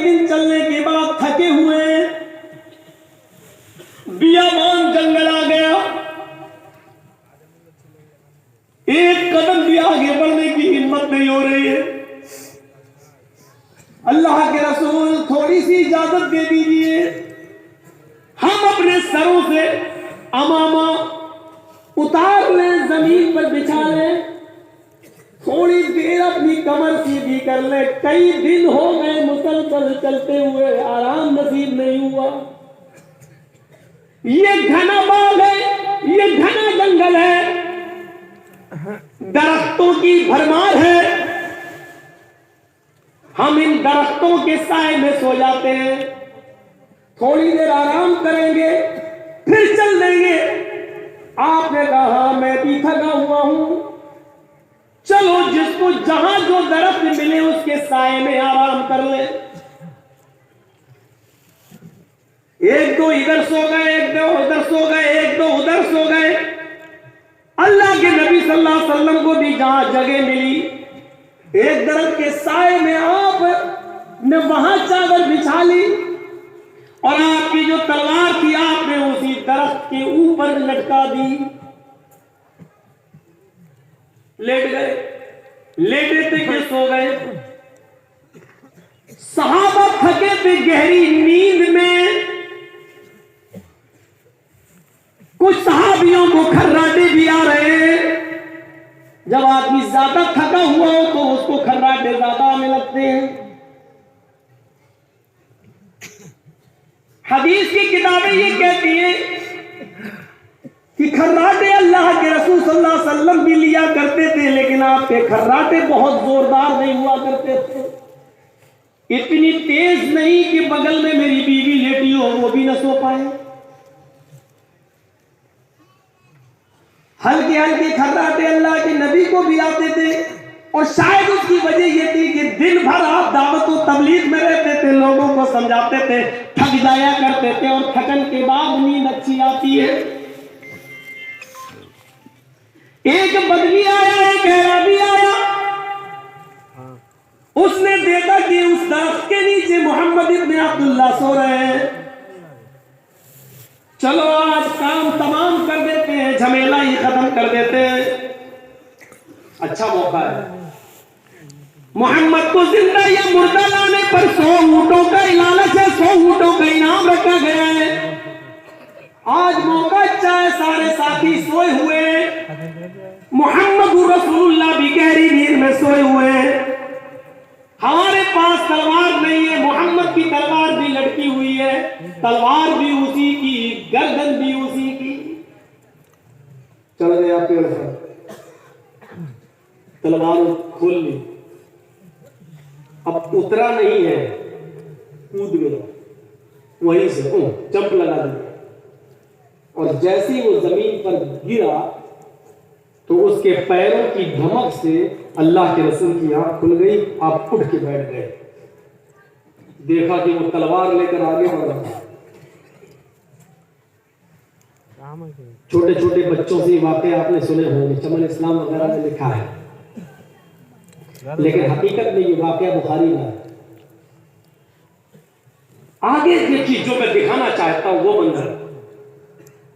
दिन चलने के बाद थके हुए बियाबान जंगल आ गया, एक कदम भी आगे बढ़ने की हिम्मत नहीं हो रही है। अल्लाह के रसूल थोड़ी सी इजाजत दे दीजिए, हम अपने सरों से अमामा उतार लें, जमीन पर बिछा लें, थोड़ी देर अपनी कमर सीधी कर ले। कई दिन हो गए मुसलसल चलते हुए, आराम नसीब नहीं हुआ। ये घना बाग है, ये घना जंगल है, दरख्तों की भरमार है। हम इन दरख्तों के साए में सो जाते हैं, थोड़ी देर आराम करेंगे, फिर चल देंगे। आपने कहा मैं भी थका हुआ हूं, चलो जिसको जहां जो दरख्त मिले उसके साए में आराम कर ले। एक दो इधर सो गए, एक दो उधर सो गए, एक दो उधर सो गए। अल्लाह के नबी सल्लल्लाहु अलैहि वसल्लम को भी जहां जगह मिली, एक दरख्त के साए में आप ने वहां चादर बिछा ली और आपकी जो तलवार थी आपने उसी दरख्त के ऊपर लटका दी। लेट गए, लेटे थे कि सो गए। सहाबा थके थे गहरी नींद में। कुछ सहाबियों को खर्राटे भी आ रहे हैं। जब आदमी ज्यादा थका हुआ हो तो उसको खर्राटे ज्यादा आने लगते हैं। हदीस की किताबें ये कहती हैं कि खर्राटे अल्लाह के रसूल सल्लल्लाहु अलैहि वसल्लम भी लिया करते थे, लेकिन आपके खर्राटे बहुत जोरदार नहीं हुआ करते थे। इतनी तेज नहीं कि बगल में मेरी बीवी लेटी हो वो भी न सो पाए। हल्के हल्के खर्राटे अल्लाह के नबी को भी आते थे, और शायद उसकी वजह यह थी कि दिन भर आप दावत और तबलीग में रहते थे, लोगों को समझाते थे, थक जाया करते थे, और थकन के बाद नींद अच्छी आती है। एक बदली आया, एक हैराबी आया, उसने देखा कि उस दरख्त के नीचे मोहम्मद इब्न अब्दुल्लाह सो रहे हैं। चलो आज काम तमाम कर देते हैं, झमेला ही खत्म कर देते हैं, अच्छा मौका है। मोहम्मद को जिंदा या मुर्दा लाने पर 100 ऊंटों का लालच है, 100 ऊंटों का इनाम रखा गया है। आज मौका अच्छा है, सारे साथी सोए हुए हैं, मोहम्मद रसूलुल्लाह भी गहरी नींद में सोए हुए हैं। हमारे पास तलवार नहीं है, मोहम्मद की तलवार भी लटकी हुई है, तलवार भी उसी की, गर्दन भी उसी की। चल गया पेड़ पर, तलवार खोल ली, अब उतरा नहीं है, कूद गया वहीं से, जंप लगा दिया, और जैसे ही वो जमीन पर गिरा तो उसके पैरों की धमक से अल्लाह के रसूल की आंख खुल गई। आप उठ के बैठ गए, देखा कि वो तलवार लेकर आगे बढ़ रहा। छोटे छोटे बच्चों से वाकई आपने सुने होंगे, चमन इस्लाम वगैरह में लिखा है, लेकिन हकीकत में ये वाकया बुखारी में है। आगे जो चीजों में दिखाना चाहता हूं वो मंजर,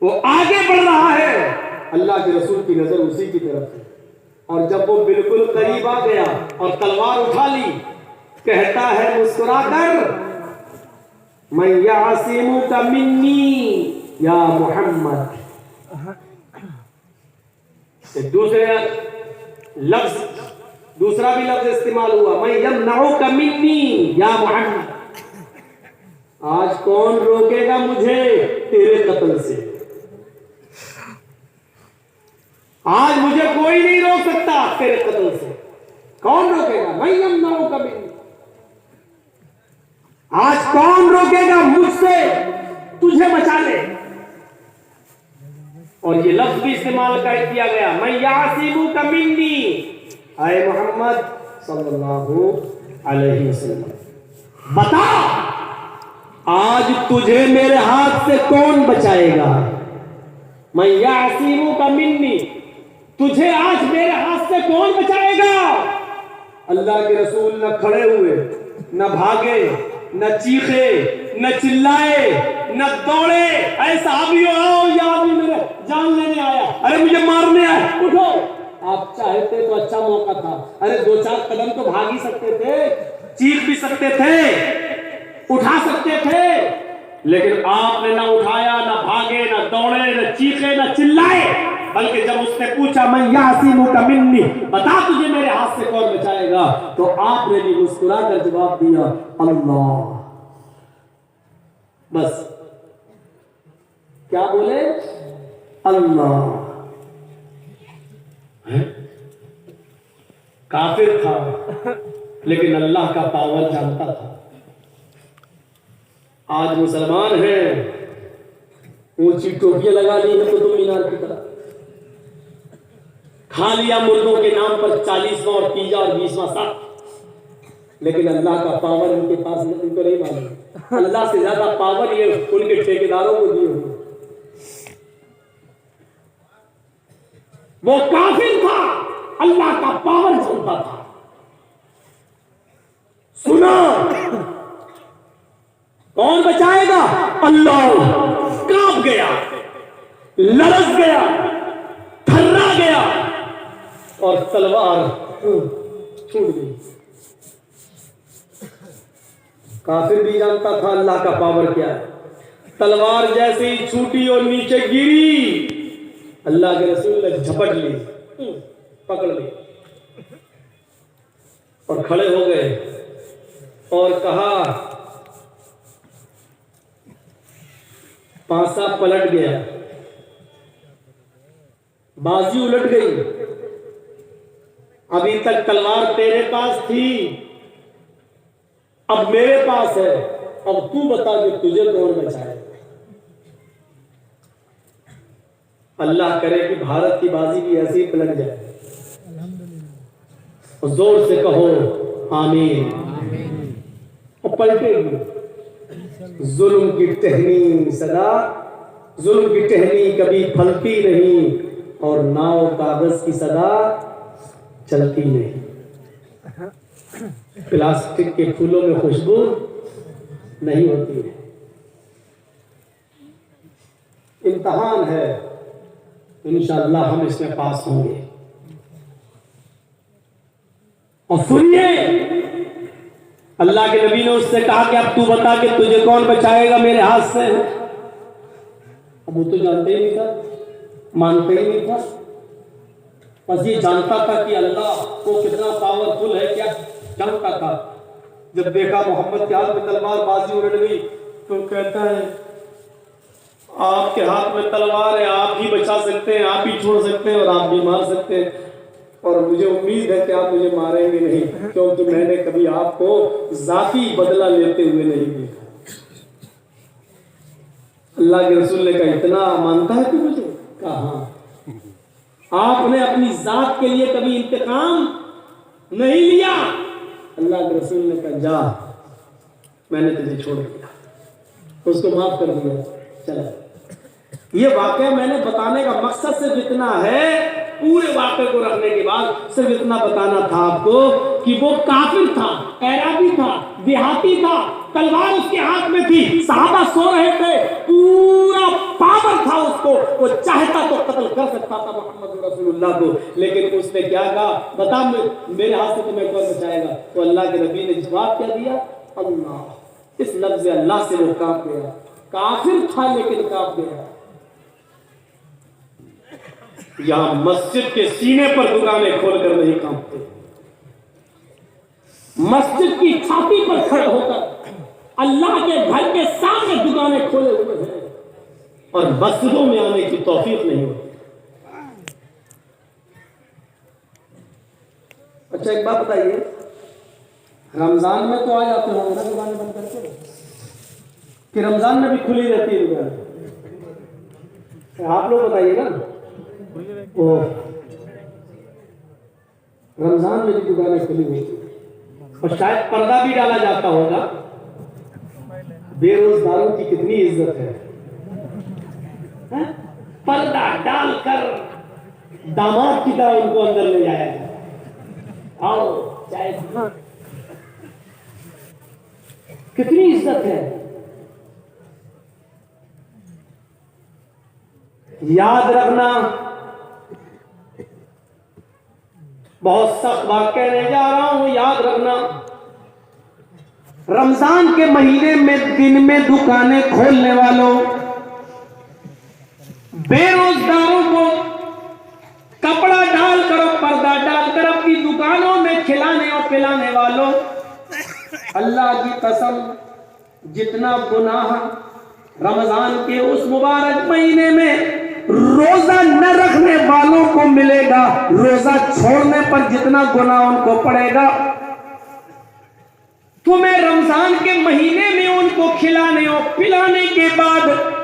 वो आगे बढ़ रहा है, अल्लाह के रसूल की नजर उसी की तरफ है, और जब वो बिल्कुल करीब आ गया और तलवार उठा ली, कहता है मुस्कुराकर, मैं यासिमुका मिन्नी या मोहम्मद। दूसरा भी लफ्ज इस्तेमाल हुआ, मैं यमनउका मिन्नी या मोहम्मद। आज कौन रोकेगा मुझे तेरे कत्ल से? आज मुझे कोई नहीं रोक सकता तेरे कत्ल से, कौन रोकेगा? मैं यमनउका मिन्नी। आज कौन रोकेगा मुझसे तुझे बचा ले? और ये लफ्ज भी इस्तेमाल कर किया गया, मैं यासिमुका मिन्नी, आए मोहम्मद सल्लल्लाहु अलैहि वसल्लम, बता आज तुझे मेरे हाथ से कौन बचाएगा? मैं यासिमुका मिन्नी, तुझे आज मेरे हाथ से कौन बचाएगा? अल्लाह के रसूल न खड़े हुए, न भागे, न चीखे, न चिल्लाए, न दौड़े, ऐसा आदमी आओ या आदमी मेरे जान लेने आया, अरे मुझे मारने आया, उठो। आप चाहते तो अच्छा मौका था, अरे 2-4 कदम तो भाग ही सकते थे, चीख भी सकते थे, उठा सकते थे, लेकिन आपने ना उठाया, ना भागे, ना दौड़े, ना चीखे, ना चिल्लाए, बल्कि जब उसने पूछा मैं यासीमुका मिन्नी, बता तुझे मेरे हाथ से कौन बचाएगा, तो आपने भी मुस्कुरा कर जवाब दिया अल्लाह। बस क्या बोले? अल्लाह। काफिर था लेकिन अल्लाह का पावर जानता था। आज मुसलमान हैं, ऊंची टोपियां लगा ली है कुतुब मीनार की तरह, खा लिया मुर्दों के नाम पर 40वां और 30वां और 20वां साथ, लेकिन अल्लाह का पावर उनके पास उनको नहीं मालूम। अल्लाह से ज्यादा पावर ये उनके ठेकेदारों को दिए हुए। वो काफिर था, अल्लाह का पावर जानता था। सुना, कौन बचाएगा? अल्लाह। कांप गया, लरस गया, थर्रा गया और तलवार छूट गई। काफिर भी जानता था अल्लाह का पावर क्या है। तलवार जैसे ही छूटी और नीचे गिरी, अल्लाह के रसूल ने झपट ली, पकड़ ली और खड़े हो गए और कहा, पासा पलट गया, बाजी उलट गई, अभी तक तलवार तेरे पास थी, अब मेरे पास है, अब तू बता कि तुझे कौन बचाए। अल्लाह करे कि भारत की बाजी भी ऐसी पलट जाए। और जोर से कहो आमीन। और पलटेगी। जुल्म की टहनी सदा, जुल्म की टहनी कभी फलती नहीं और नाव कागज की सदा चलती नहीं। प्लास्टिक के फूलों में खुशबू नहीं होती है। इम्तिहान है, इंशाअल्लाह हम इसमें पास होंगे। और सुनिए, अल्लाह के नबी ने उससे कहा कि अब तू बता कि तुझे कौन बचाएगा मेरे हाथ से। अब वो तो जानते ही नहीं था, मानते ही नहीं था, बस ये जानता था कि अल्लाह को कितना पावरफुल है, क्या जानता था। जब देखा मोहम्मद के हाथ में तलवार, बाजी उलट गई, तो कहता है आपके हाथ में तलवार है, आप ही बचा सकते हैं, आप ही छोड़ सकते हैं और आप भी मार सकते हैं, और मुझे उम्मीद है कि आप मुझे मारेंगे नहीं, क्योंकि मैंने कभी आपको जाती बदला लेते हुए नहीं देखा। अल्लाह के रसूल ने कहा इतना मानता है तू मुझे? कहा आपने अपनी जात के लिए कभी इंतकाम नहीं लिया। अल्लाह के रसूल ने कहा जा, मैंने तुझे छोड़ दिया, उसको माफ कर दिया, चला। ये वाकया मैंने बताने का मकसद सिर्फ इतना है, पूरे वाकये को रखने के बाद सिर्फ इतना बताना था आपको कि वो काफिर था, ऐराबी था, देहाती था, तलवार उसके हाथ में थी, सहाबा सो रहे थे, पूरा पावर था उसको, वो चाहता तो कत्ल कर सकता था मोहम्मद रसूलुल्लाह को, लेकिन उसने क्या कहा, बता मेरे हाथ से तुम्हें कौन बचाएगा? तो अल्लाह के नबी ने जवाब क्या दिया? अल्लाह। इस लफ्ज अल्लाह से वो कांप गया। काफिर था लेकिन कांप गया। यहां मस्जिद के सीने पर दुकानें खोलकर नहीं कांपते, मस्जिद की छाती पर खड़े होकर अल्लाह के घर के सामने दुकानें खोले हुए हैं और मस्जिदों में आने की तौफीक नहीं होती। अच्छा एक बात बताइए, रमजान में तो आ जाते होंगे ना दुकानें बंद करके, कि रमजान में भी खुली रहती है दुकान? आप लोग बताइए ना। ओ, रमजान में भी दुकानें खुली हुई और शायद पर्दा भी डाला जाता होगा। बेरोजगारों की कितनी इज्जत है, पर्दा डालकर दामाद की तरह उनको अंदर ले जाया जाए। आओ चाय। कितनी इज्जत है। याद रखना, बहुत सख्त बात कहने जा रहा हूं, याद रखना, रमजान के महीने में दिन में दुकानें खोलने वालों, बेरोजगारों को कपड़ा डालकर और पर्दा डालकर अपनी दुकानों में खिलाने और पिलाने वालों, अल्लाह की कसम जितना गुनाह रमजान के उस मुबारक महीने में रोजा न रखने वालों को मिलेगा, रोजा छोड़ने पर जितना गुनाह उनको पड़ेगा, तुम्हें रमजान के महीने में उनको खिलाने और पिलाने के बाद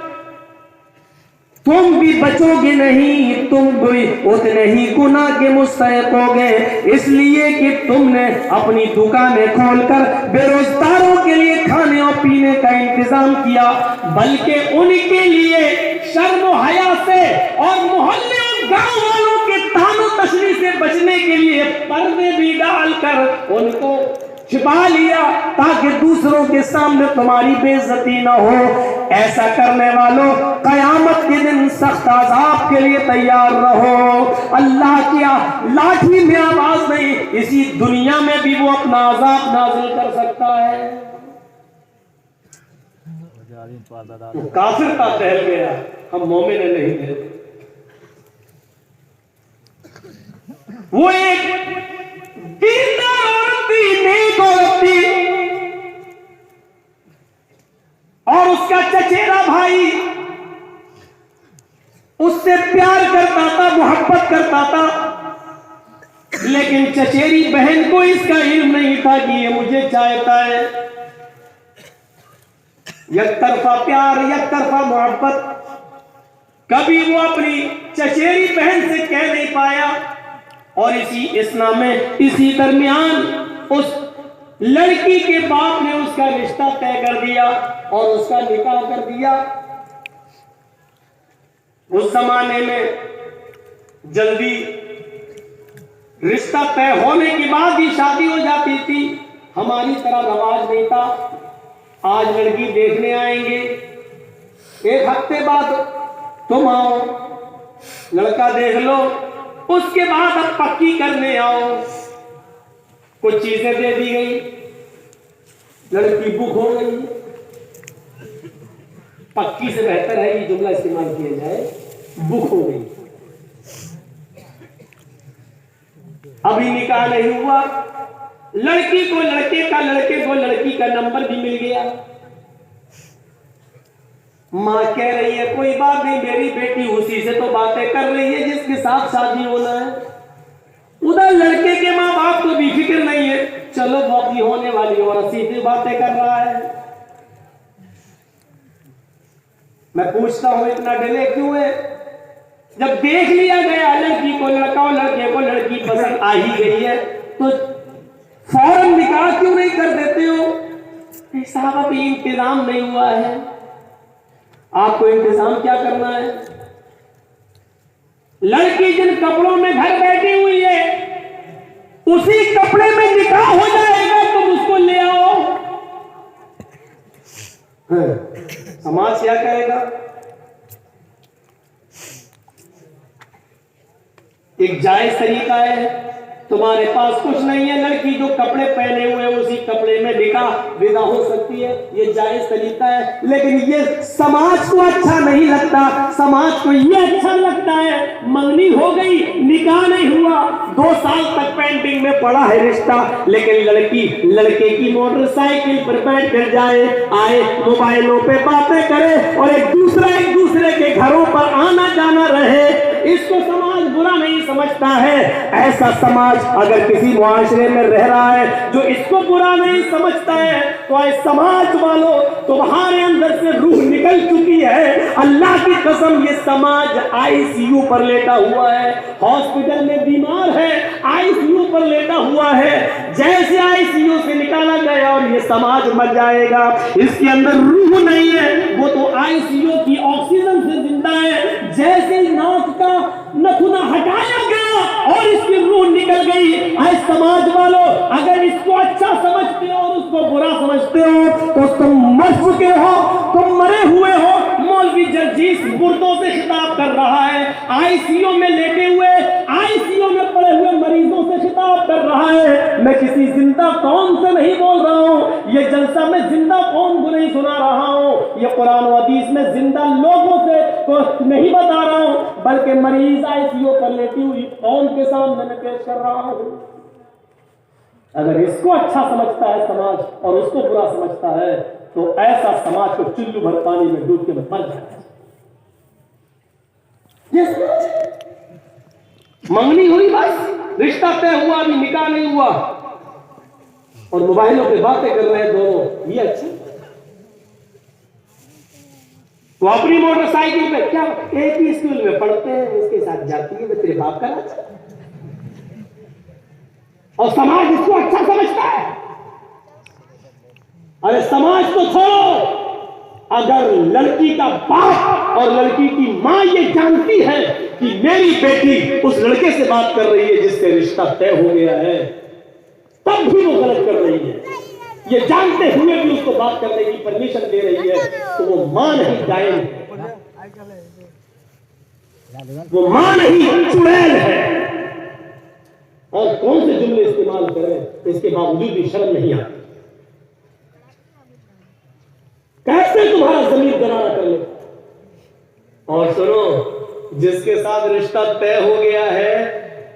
तुम भी बचोगे नहीं, तुम भी उतने ही गुनाह के मुस्तहिक होगे, इसलिए कि तुमने अपनी दुकानें खोलकर बेरोजगारों के लिए खाने और पीने का इंतजाम किया, बल्कि उनके लिए शर्म और हया से और मोहल्ले और गांव वालों के तानो तशनी से बचने के लिए पर्दे भी डालकर उनको छिपा लिया ताकि दूसरों के सामने तुम्हारी बेइज्जती न हो। ऐसा करने वालों, कयामत के दिन सख्त अज़ाब के लिए तैयार रहो। अल्लाह की लाठी में आवाज नहीं, इसी दुनिया में भी वो अपना अज़ाब नाज़िल कर सकता है। तो काफिर का तहल गया, हम मोमिन नहीं थे। वो एक दीनदार औरत थी, नेक औरत थी, और उसका चचेरा भाई उससे प्यार करता था, मोहब्बत करता था, लेकिन चचेरी बहन को इसका इल्म नहीं था कि ये मुझे चाहता है। एक तरफा प्यार, एक तरफा मोहब्बत, कभी वो अपनी चचेरी बहन से कह नहीं पाया, और इसी दरमियान उस लड़की के बाप ने उसका रिश्ता तय कर दिया और उसका निकाह कर दिया। उस जमाने में जल्दी रिश्ता तय होने के बाद ही शादी हो जाती थी, हमारी तरह रवाज नहीं था। आज लड़की देखने आएंगे, एक हफ्ते बाद तुम आओ, लड़का देख लो, उसके बाद अब पक्की करने आओ। कुछ चीजें दे दी गई, लड़की बुक हो गई। पक्की से बेहतर है ये जुमला इस्तेमाल किया जाए, बुक हो गई। अभी निकाह नहीं हुआ, लड़की को लड़के का, लड़के को लड़की का नंबर भी मिल गया। माँ कह रही है कोई बात नहीं, मेरी बेटी उसी से तो बातें कर रही है जिसके साथ शादी होना है। उधर लड़के के माँ बाप को भी फिक्र नहीं है, चलो बाकी होने वाली और सीधी बातें कर रहा है। मैं पूछता हूं इतना डिले क्यों है? जब देख लिया गया लड़की को लड़का और लड़के को लड़की पसंद आ ही गई है, तो फौरन निकाह क्यों नहीं कर देते हो? साहब अभी इंतजाम नहीं हुआ है। आपको इंतजाम क्या करना है? लड़की जिन कपड़ों में घर बैठी हुई है उसी कपड़े में निकाह हो जाएगा, तुम उसको ले आओ। समाज क्या कहेगा? एक जायज तरीका है, तुम्हारे पास कुछ नहीं है, लड़की जो कपड़े पहने हुए उसी कपड़े में निकाह विदा हो सकती है, ये जायज तरीका है। लेकिन ये समाज को अच्छा नहीं लगता, समाज को ये अच्छा लगता है मंगनी हो गई, निकाह नहीं हुआ, 2 साल तक पेंडिंग में पड़ा है रिश्ता, लेकिन लड़की लड़के की मोटरसाइकिल पर बैठ कर जाए, आए, मोबाइलों पे बातें करे और एक दूसरे के घरों पर आना जाना रहे, इसको समाज बुरा नहीं समझता है। ऐसा समाज अगर किसी मुआशरे में रह रहा है जो इसको बुरा नहीं समझता है, तो ऐसे समाज वालों तुम्हारे अंदर से रूह निकल चुकी है। अल्लाह की कसम, ये समाज आईसीयू पर लेटा हुआ है, हॉस्पिटल में बीमार है, आईसीयू पर लेटा हुआ है। जैसे आईसीयू से निकाला गया और ये समाज मर जाएगा, इसके अंदर रूह नहीं है, वो तो आईसीयू की ऑक्सीजन से जिंदा है। जैसे नाक का नथुना हटाया गया और इसकी रूह निकल गई। ऐ समाज वालों, अगर इसको अच्छा समझते हो और उसको बुरा समझते हो तो तुम मर चुके हो, तुम मरे हुए हो। मौलवी जर्जीस मुर्दों से खिताब कर रहा है, आईसीयू में लेटे हुए, आईसीयू में पड़े हुए मरीजों से खिताब कर रहा है। मैं किसी जिंदा कौम से नहीं बोल रहा हूं, ये जलसा मैं जिंदा कौम को नहीं सुना रहा हूं, ये कुरान और हदीस में जिंदा लोगों से को नहीं बता रहा हूं, बल्कि मरीज आईसीयू पर लेटी हुई कौम के सामने मैं पेश कर रहा हूं। अगर इसको अच्छा समझता है समाज और उसको बुरा समझता है तो ऐसा समाज को चुल्लू भर पानी में डूब के मर जाए। मंगनी हुई बस, रिश्ता तय हुआ, अभी निकाह नहीं हुआ और मोबाइलों पे बातें कर रहे हैं दोनों, ये अच्छा। वो अपनी मोटरसाइकिल पे क्या एक ही स्कूल में पढ़ते हैं, उसके साथ जाती है, वो तेरे बाप का राज, और समाज इसको अच्छा समझता है। अरे समाज तो छोड़ो, अगर लड़की का बाप और लड़की की मां ये जानती है कि मेरी बेटी उस लड़के से बात कर रही है जिससे रिश्ता तय हो गया है, तब भी वो गलत कर रही है, ये जानते हुए भी उसको बात करने की परमिशन दे रही है, तो वो मां नहीं डायन है, वो मां नहीं चुड़ैल है। और कौन से जुमले इस्तेमाल करें, इसके बावजूद भी शर्म नहीं आती। कैसे तुम्हारा जमीन दरारा कर ले। और सुनो, जिसके साथ रिश्ता तय हो गया है,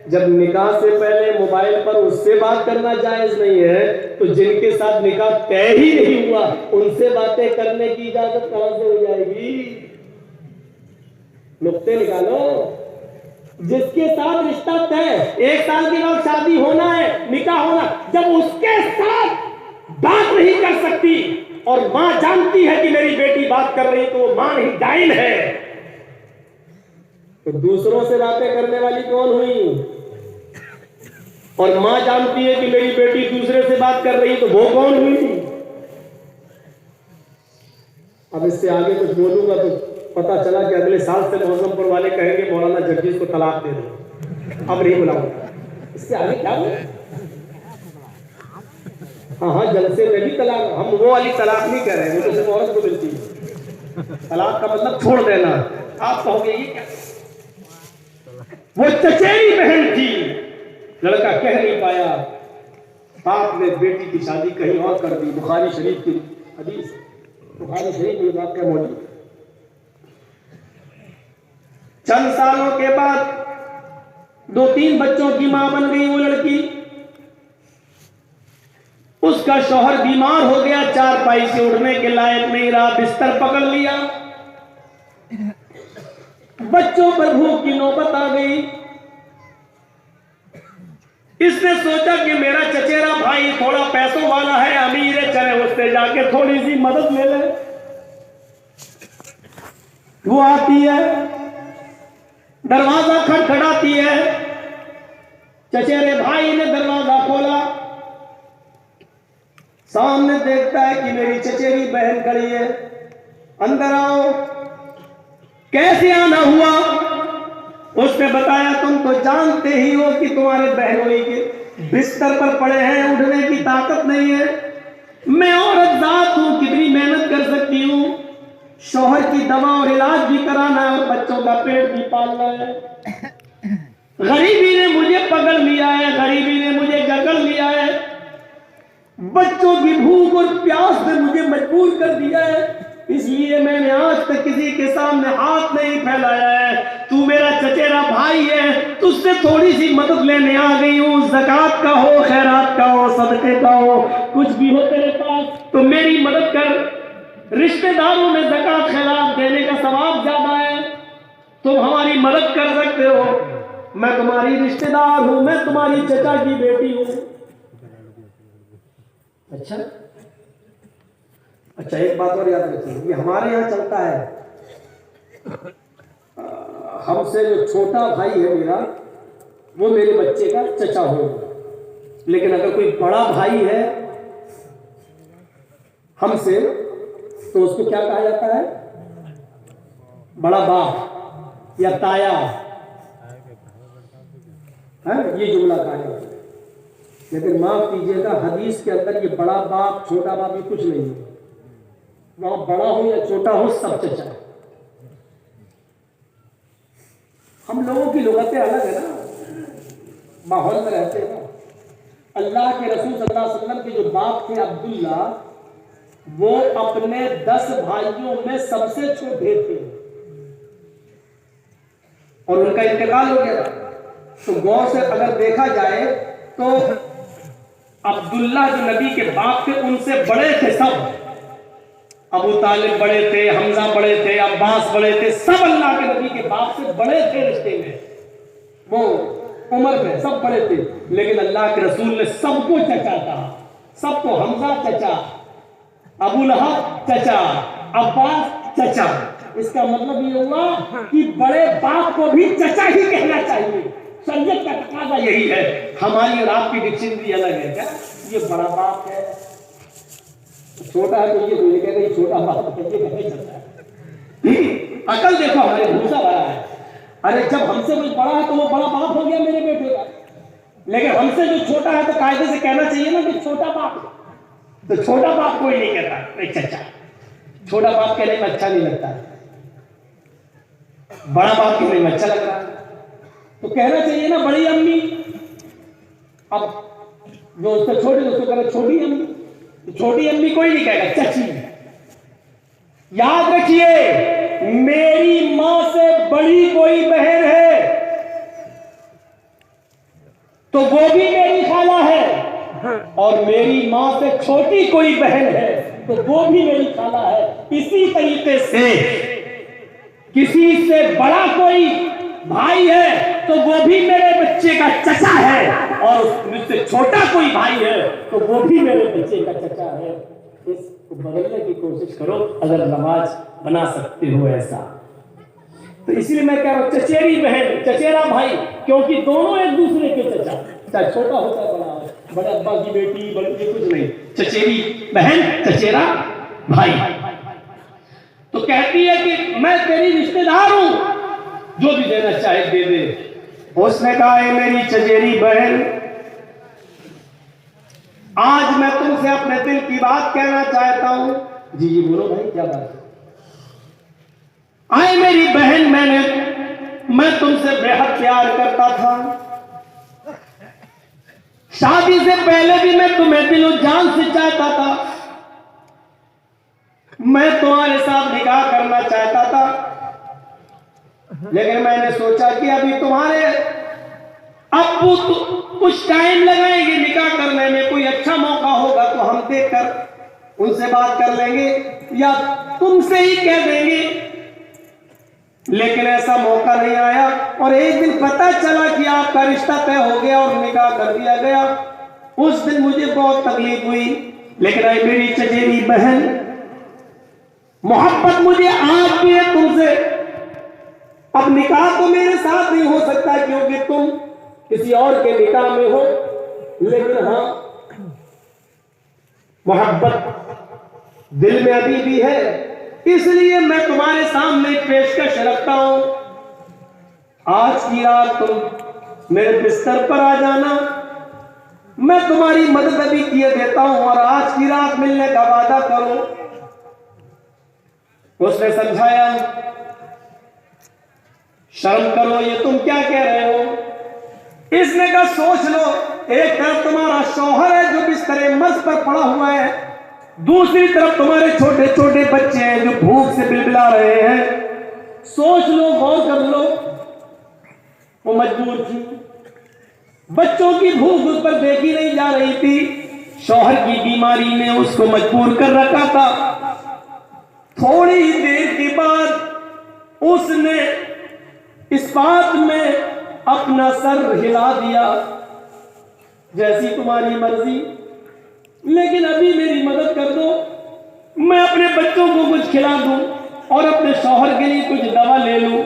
जब निकाह से पहले मोबाइल पर उससे बात करना जायज नहीं है, तो जिनके साथ निकाह तय ही नहीं हुआ उनसे बातें करने की इजाजत कहां से हो जाएगी? नुक्ते निकालो। जिसके साथ रिश्ता तय, 1 साल के बाद शादी होना है, निकाह होना, जब उसके साथ बात नहीं कर सकती और मां जानती है कि मेरी बेटी बात कर रही, तो मां नहीं डायन है, तो दूसरों से बातें करने वाली कौन हुई? और मां जानती है कि मेरी बेटी दूसरे से बात कर रही, तो वो कौन हुई? अब इससे आगे कुछ बोलूंगा तो पता चला कि अगले साल से मोहम्मदपुर वाले कहेंगे मौलाना जर्जीस को तलाक दे दो, अब नहीं बुलाऊंगा। इससे आगे क्या बोले? हाँ, जलसे में भी तलाक, हम वो वाली तलाक नहीं कह रहे हैं, वो तो सिर्फ औरत को मिलती है। तलाक का मतलब छोड़ देना। आप कहोगे ये क्या? वो चचेरी बहन थी, लड़का कह नहीं पाया, बाप ने बेटी की शादी कहीं और कर दी। बुखारी शरीफ की हदीस, बुखारी शरीफ में बात क्या मौजूद। चंद सालों के बाद 2-3 बच्चों की मां बन गई वो लड़की। उसका शौहर बीमार हो गया, चारपाई से उठने के लायक नहीं रहा, बिस्तर पकड़ लिया। बच्चों पर भूख की नौबत आ गई। इसने सोचा कि मेरा चचेरा भाई थोड़ा पैसों वाला है, अमीर है, चले उससे जाके थोड़ी सी मदद ले ले। वो आती है, दरवाजा खटखटाती है। चचेरे भाई ने दरवाजा खोला, सामने देखता है कि मेरी चचेरी बहन खड़ी है। अंदर आओ। कैसे आना हुआ? उसने बताया, तुम तो जानते ही हो कि तुम्हारे बहनोई के बिस्तर पर पड़े हैं, उठने की ताकत नहीं है। मैं औरत जात हूं, कितनी मेहनत कर सकती हूं, शौहर की दवा और इलाज भी कराना है और बच्चों का पेट भी पालना है। गरीबी ने मुझे पकड़ लिया है, गरीबी ने मुझे जकड़ लिया है, बच्चों की भूख और प्यास ने मुझे मजबूर कर दिया है, इसलिए मैंने आज तक किसी के सामने हाथ नहीं फैलाया है। तू मेरा चचेरा भाई है, तुझसे थोड़ी सी मदद लेने आ गई हूँ। ज़कात का हो, खैरात का हो, सदके का हो, कुछ भी हो तेरे पास तो मेरी मदद कर। रिश्तेदारों में ज़कात खैरात देने का सवाब ज्यादा है, तुम हमारी मदद कर सकते हो। मैं तुम्हारी रिश्तेदार हूं, मैं तुम्हारी चचा की बेटी हूं। अच्छा, एक बात और याद रखिए, ये हमारे यहाँ चलता है, हमसे जो छोटा भाई है मेरा, वो मेरे बच्चे का चचा होगा, लेकिन अगर कोई बड़ा भाई है हमसे तो उसको क्या कहा जाता है? बड़ा बाप या ताया है, ये जुमला कायम है। लेकिन माफ कीजिएगा, हदीस के अंदर ये बड़ा बाप छोटा बाप ये कुछ नहीं है। वहां बड़ा हो या छोटा हो सब चचा है। हम लोगों की लुगतें अलग है ना, माहौल में रहते हैं ना। अल्लाह के रसूल सल्लल्लाहु अलैहि वसल्लम के जो बाप थे अब्दुल्ला, वो अपने 10 भाइयों में सबसे छोटे थे और उनका इंतकाल हो गया। तो गौर से अगर देखा जाए तो अब्दुल्ला जो नबी के बाप थे उनसे बड़े थे सब। अबू तालिब बड़े थे, हमजा बड़े थे, अब्बास बड़े थे, सब अल्लाह के नबी के बाप से बड़े थे रिश्ते में, वो उम्र में सब बड़े थे। लेकिन अल्लाह के रसूल ने सबको चचा कहा, सबको हमजा चचा, अबू लहब चचा, अब्बास चचा। इसका मतलब ये हुआ कि बड़े बाप को भी चचा ही कहना चाहिए। शरीयत का तकाजा यही है। हमारी और आपकी डिक्शनरी अलग है क्या? ये बड़ा बाप है, छोटा है तो ये कहते हैं छोटा बाप है, ये कहते चलता है। अकल देखो हमारे भूसा बड़ा है। अरे जब हमसे कोई बड़ा है तो वो बड़ा बाप हो गया मेरे बेटे का। लेकिन हमसे जो छोटा है तो कायदे से कहना चाहिए ना कि छोटा बाप। तो छोटा बाप कोई नहीं कहता, चचा। छोटा बाप कहने में अच्छा नहीं लगता, बड़ा बाप कहने में अच्छा लगता है। तो कहना चाहिए ना बड़ी अम्मी। अब जो उससे छोटे उसको कहना छोटी अम्मी। तो छोटी अम्मी कोई नहीं कहेगा, चची। याद रखिए, मेरी मां से बड़ी कोई बहन है तो वो भी मेरी खाला है, और मेरी मां से छोटी कोई बहन है तो वो भी मेरी खाला है। इसी तरीके से किसी से बड़ा कोई भाई है तो वो भी मेरे बच्चे का चचा है, और मुझसे छोटा कोई भाई है तो वो भी मेरे बच्चे का चचा है। इसको बदलने की कोशिश करो अगर नमाज बना सकते हो ऐसा। तो इसलिए मैं कह रहा हूं चचेरी बहन, चचेरा भाई, क्योंकि दोनों एक दूसरे के चचा, चाहे छोटा हो चाहे बड़ा हो। बड़े अब्बा की बेटी, बड़े कुछ नहीं, चचेरी बहन, चचेरा भाई। तो कहती है कि मैं तेरी रिश्तेदार हूं, जो भी देना चाहे दे दे। उसने कहा है मेरी चचेरी बहन, आज मैं तुमसे अपने दिल की बात कहना चाहता हूं। जी जी बोलो भाई, क्या बात है? आए मेरी बहन, मैं तुमसे बेहद प्यार करता था। शादी से पहले भी मैं तुम्हें दिलो जान से चाहता था। मैं तुम्हारे साथ निकाह करना चाहता था, लेकिन मैंने सोचा कि अभी तुम्हारे अब्बू कुछ टाइम लगाएंगे निकाह करने में, कोई अच्छा मौका होगा तो हम देखकर उनसे बात कर लेंगे या तुमसे ही कह देंगे। लेकिन ऐसा मौका नहीं आया, और एक दिन पता चला कि आपका रिश्ता तय हो गया और निकाह कर दिया गया। उस दिन मुझे बहुत तकलीफ हुई, लेकिन आई मेरी चचेरी बहन, मोहब्बत मुझे आज भी है तुमसे। अब निकाह तो मेरे साथ नहीं हो सकता क्योंकि तुम किसी और के निकाह में हो, लेकिन हाँ मोहब्बत दिल में अभी भी है। इसलिए मैं तुम्हारे सामने पेशकश रखता हूं, आज की रात तुम मेरे बिस्तर पर आ जाना। मैं तुम्हारी मदद अभी किए देता हूं और आज की रात मिलने का वादा करो। उसने समझाया, शर्म करो, ये तुम क्या कह रहे हो? इसने कहा सोच लो, एक तरफ तुम्हारा शौहर है जो बिस्तर मर्ज पर पड़ा हुआ है, दूसरी तरफ तुम्हारे छोटे छोटे बच्चे हैं जो भूख से बिलबिला रहे हैं। सोच लो, गौर कर लो। वो मजबूर थी, बच्चों की भूख उस पर देखी नहीं जा रही थी। शौहर की बीमारी ने उसको मजबूर कर रखा था। थोड़ी ही देर के बाद उसने इस बात में अपना सर हिला दिया, जैसी तुम्हारी मर्जी, लेकिन अभी मेरी मदद कर दो, मैं अपने बच्चों को कुछ खिला दूं और अपने शौहर के लिए कुछ दवा ले लूं।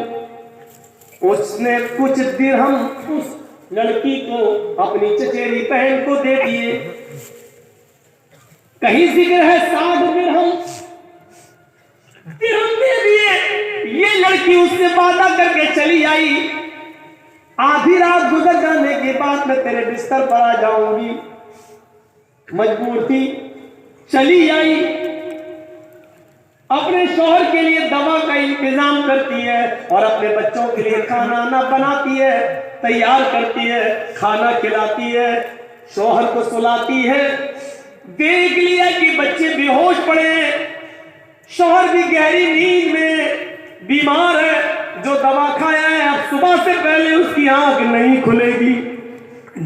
उसने कुछ दिरहम उस लड़की को, अपनी चचेरी बहन को दे दिए। कहीं जिक्र है 60 दिरहम दे दिए। ये लड़की उससे वादा करके चली आई, आधी रात गुजर जाने के बाद मैं तेरे बिस्तर पर आ जाऊंगी। मजबूर थी, चली आई, अपने शौहर के लिए दवा का इंतजाम करती है और अपने बच्चों के लिए खाना ना बनाती है, तैयार करती है, खाना खिलाती है, शौहर को सुलाती है। देख लिया कि बच्चे बेहोश पड़े हैं, शौहर भी गहरी नींद में बीमार है, जो दवा खाया है अब सुबह से पहले उसकी आंख नहीं खुलेगी।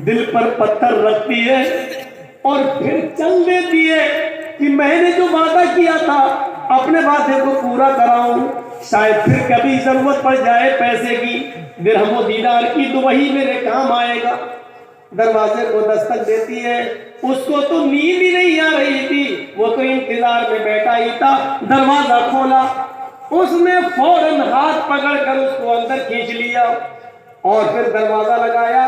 दिल पर पत्थर रखती है और फिर चल देती है कि मैंने जो वादा किया था अपने वादे को पूरा कराऊं, शायद फिर कभी जरूरत पड़ जाए पैसे की, दिरहम दीनार की, तो वही मेरे काम आएगा। दरवाजे को दस्तक देती है, उसको तो नींद ही नहीं आ रही थी, वो तो इंतजार में बैठा ही था। दरवाजा खोला, उसने फौरन हाथ पकड़कर उसको अंदर खींच लिया और फिर दरवाजा लगाया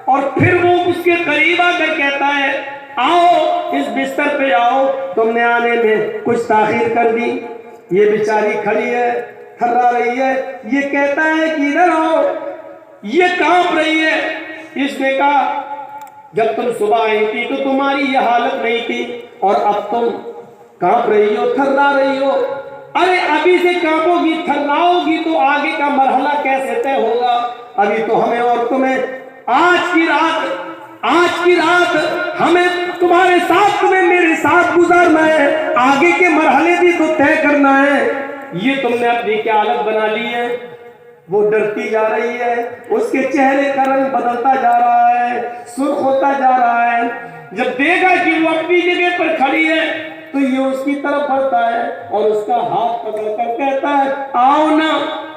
और फिर वो उसके करीब आकर कहता है, आओ इस बिस्तर पे आओ, तुमने आने में कुछ ताखीर कर दी। ये बेचारी खड़ी है, थर्रा रही है, ये कहता है कि इधर आओ, ये कांप रही है। इसने कहा जब तुम सुबह आई थी तो तुम्हारी ये हालत नहीं थी और अब तुम कांप रही हो, थर्रा रही हो। अरे अभी से कांपोगी, थर्राओगी तो आगे का मरहला कैसे तय होगा? अभी तो हमें और तुम्हें आज की रात हमें तुम्हारे साथ, तुम्हें मेरे साथ गुजारना है, आगे के मरहले भी तो तय करना है। ये तुमने अपनी क्या हालत बना ली है? वो डरती जा रही है, उसके चेहरे का रंग बदलता जा रहा है, सुर्ख होता जा रहा है। जब देखा कि वो अपनी जगह पर खड़ी है तो ये उसकी तरफ बढ़ता है और उसका हाथ पकड़कर कहता है, आओ ना,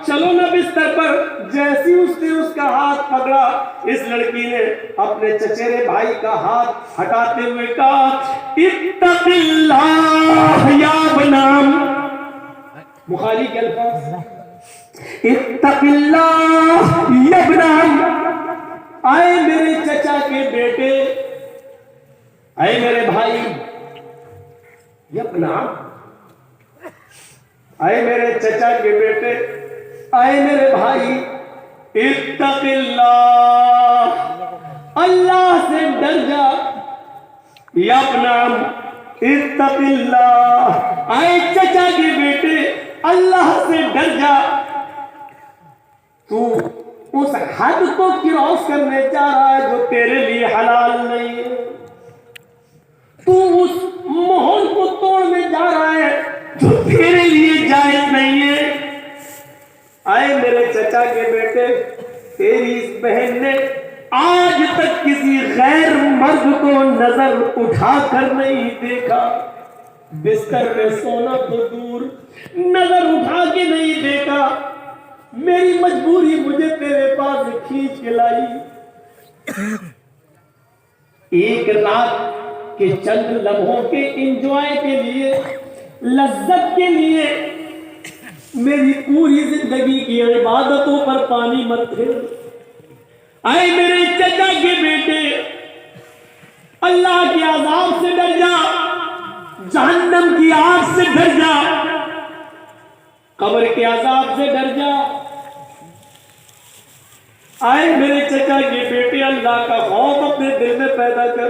चलो ना बिस्तर पर। जैसी उसने उसका हाथ पकड़ा, इस लड़की ने अपने चचेरे भाई का हाथ हटाते हुए कहा, इत्तक़िल्लाह या बनाम। बुखारी के अल्फाज, इत्तक़िल्लाह या बनाम। आए मेरे चचा के बेटे, आए मेरे भाई, यपना, आए मेरे चचा के बेटे, आए मेरे भाई, इत्तक़िल्लाह, अल्लाह से डर जा। यपना, इत्तक़िल्लाह, आए चचा के बेटे, अल्लाह से डर जा। तू उस हद को क्रॉस करने जा रहा है जो तेरे लिए हलाल नहीं है, तू उस माहौल को तोड़ने जा रहा है जो तेरे लिए जायज नहीं है। आए मेरे चचा के बेटे, तेरी इस बहन ने आज तक किसी गैर मर्द को नजर उठाकर नहीं देखा, बिस्तर में सोना तो दूर, नजर उठा के नहीं देखा। मेरी मजबूरी मुझे तेरे पास खींच के लाई। एक रात के चंद लम्हों के इंजॉय के लिए, लज्जत के लिए मेरी पूरी जिंदगी की इबादतों पर पानी मत फेर। आए मेरे चचा के बेटे, अल्लाह के अज़ाब से डर जा, जहन्नम की आग से डर जा, कब्र के अज़ाब से डर जा। आए मेरे चचा के बेटे, अल्लाह का खौफ अपने दिल में पैदा कर।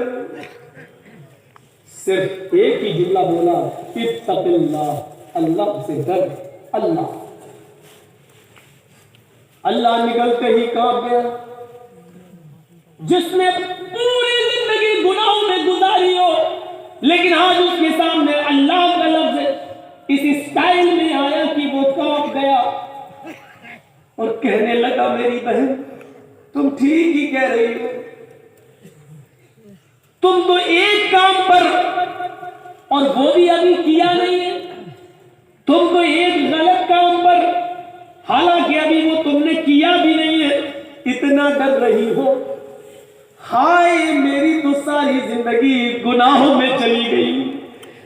सिर्फ एक ही जुमला बोला, इत्तक़िल्लाह, अल्लाह से डर। अल्लाह अल्लाह निकलते ही कांप गया। जिसने पूरी जिंदगी गुनाहों में गुजारी हो, लेकिन आज उसके सामने अल्लाह का लफ्ज़ इस स्टाइल में आया कि वो कांप गया और कहने लगा, मेरी बहन तुम ठीक ही कह रही हो, तुम तो एक काम पर, और वो भी अभी किया नहीं है, तुम तो एक गलत काम पर, हालांकि अभी वो तुमने किया भी नहीं है, इतना डर रही हो। हाय मेरी तो सारी जिंदगी गुनाहों में चली गई,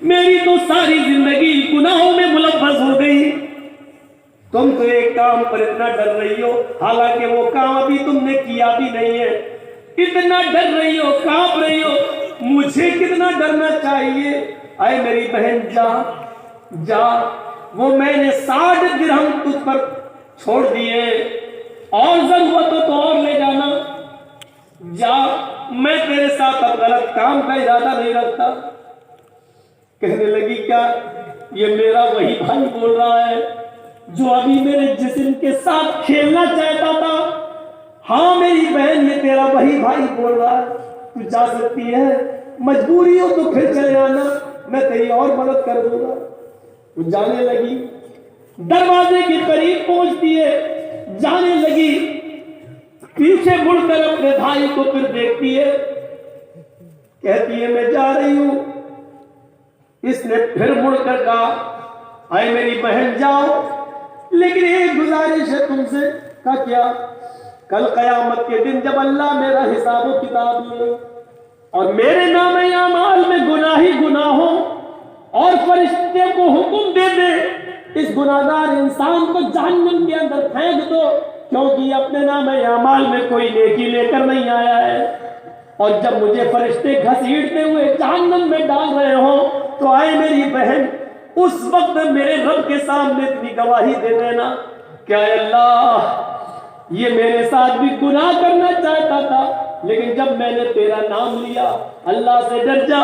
मेरी तो सारी जिंदगी गुनाहों में मुलव्वस हो गई। तुम तो एक काम पर इतना डर रही हो, हालांकि वो काम अभी तुमने किया भी नहीं है, इतना डर रही हो, कांप रही हो। मुझे कितना डरना चाहिए? आए मेरी बहन, जा जा, वो मैंने 60 दिरहम तुझ पर छोड़ दिए और जरूरत हो तो और ले जाना, जा, मैं तेरे साथ अब गलत काम का इरादा नहीं रखता। कहने लगी क्या ये मेरा वही भाई बोल रहा है जो अभी मेरे जिस्म के साथ खेलना चाहता था? हाँ मेरी बहन, ये तेरा वही भाई बोल रहा है, तू जा सकती है, मजबूरी हो तो फिर चले आना, मैं तेरी और मदद कर दूंगा। वो जाने लगी, दरवाजे के करीब पहुंचती है, जाने लगी, पीछे मुड़कर अपने भाई को फिर देखती है, कहती है मैं जा रही हूं। इसने फिर मुड़कर कहा, आए मेरी बहन जाओ, लेकिन एक गुजारिश है तुमसे। का क्या? कल कयामत के दिन जब अल्लाह मेरा हिसाब किताब ले और मेरे नाम आमाल में गुनाह ही गुनाह हो और फरिश्ते को हुक्म दे दे इस गुनाहगार इंसान को जहन्नम के अंदर फेंक दो, क्योंकि अपने नाम आमाल में कोई नेकी लेकर नहीं आया है, और जब मुझे फरिश्ते घसीटते हुए जहन्नम में डाल रहे हो तो आए मेरी बहन, उस वक्त मेरे रब के सामने इतनी गवाही दे देना, क्या अल्लाह ये मेरे साथ भी गुनाह करना चाहता था, लेकिन जब मैंने तेरा नाम लिया, अल्लाह से डर जा,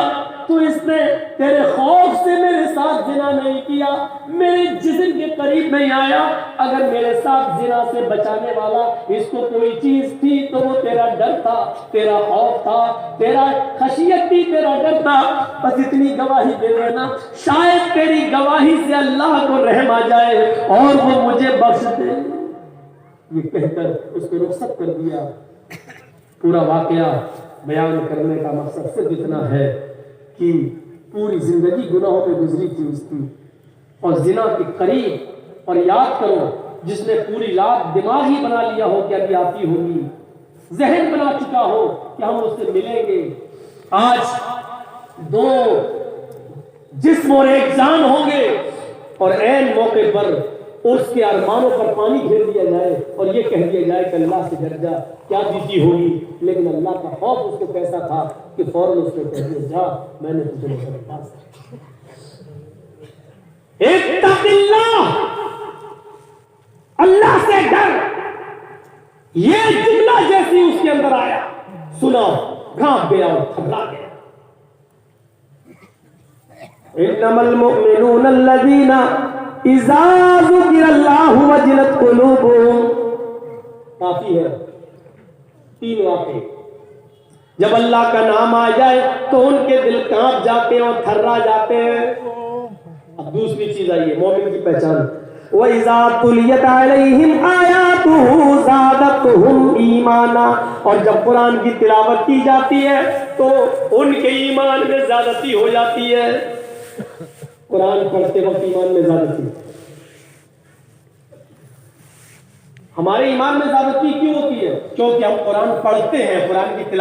तो इसने तेरे खौफ से मेरे साथ जिना नहीं किया, मेरे जिस्म के करीब नहीं आया। अगर मेरे साथ जिना से बचाने वाला इसको कोई चीज थी तो वो तेरा डर था, तेरा खौफ था, तेरा खशियत थी, तेरा डर था। बस इतनी गवाही दे देना, शायद तेरी गवाही से अल्लाह को रहम आ जाए और वो मुझे बख्श दे। ये कहकर उसको रुखसत कर दिया। पूरा वाकया बयान करने का मकसद सिर्फ इतना है कि पूरी जिंदगी गुनाहों पे गुजरी थी उसकी, और जिना के करीब, और याद करो जिसने पूरी रात दिमाग ही बना लिया हो कि अभी आती होगी, जहन बना चुका हो कि हम उससे मिलेंगे, आज दो जिस्म और एक जान होंगे, और ऐन मौके पर उसके अरमानों पर पानी घेर दिया जाए और ये कह दिया जाए कि अल्लाह से डर जा, क्या बीती होगी। लेकिन अल्लाह का खौफ उसको कैसा था कि फौरन उसने कह दिया, जा, मैंने तुझे मेरे पास। अल्लाह से डर, ये जुमला जैसी उसके अंदर आया, सुना, कांप गया और घबरा गया। इन्नमल मुमिनून अल्लज़ीना इज़ा ज़ुकिरल्लाहु वजिलत कुलूबुहुम। काफी है, 3 वाक़े। जब अल्लाह का नाम आ जाए तो उनके दिल कांप जाते हैं और थर्रा जाते हैं। अब दूसरी चीज आई है मोमिन की पहचान, व इज़ा तुलियत अलैहिम आयातुहु ज़ादतहुम ईमाना, और जब कुरान की तिलावत की जाती है तो उनके ईमान में ज़्यादती हो जाती है। कुरान पढ़ते वक्त ईमान में ज़्यादती, हमारे ईमान में ज़्यादती क्यों होती है? क्योंकि हम कुरान पढ़ते हैं, कुरान की तिलावत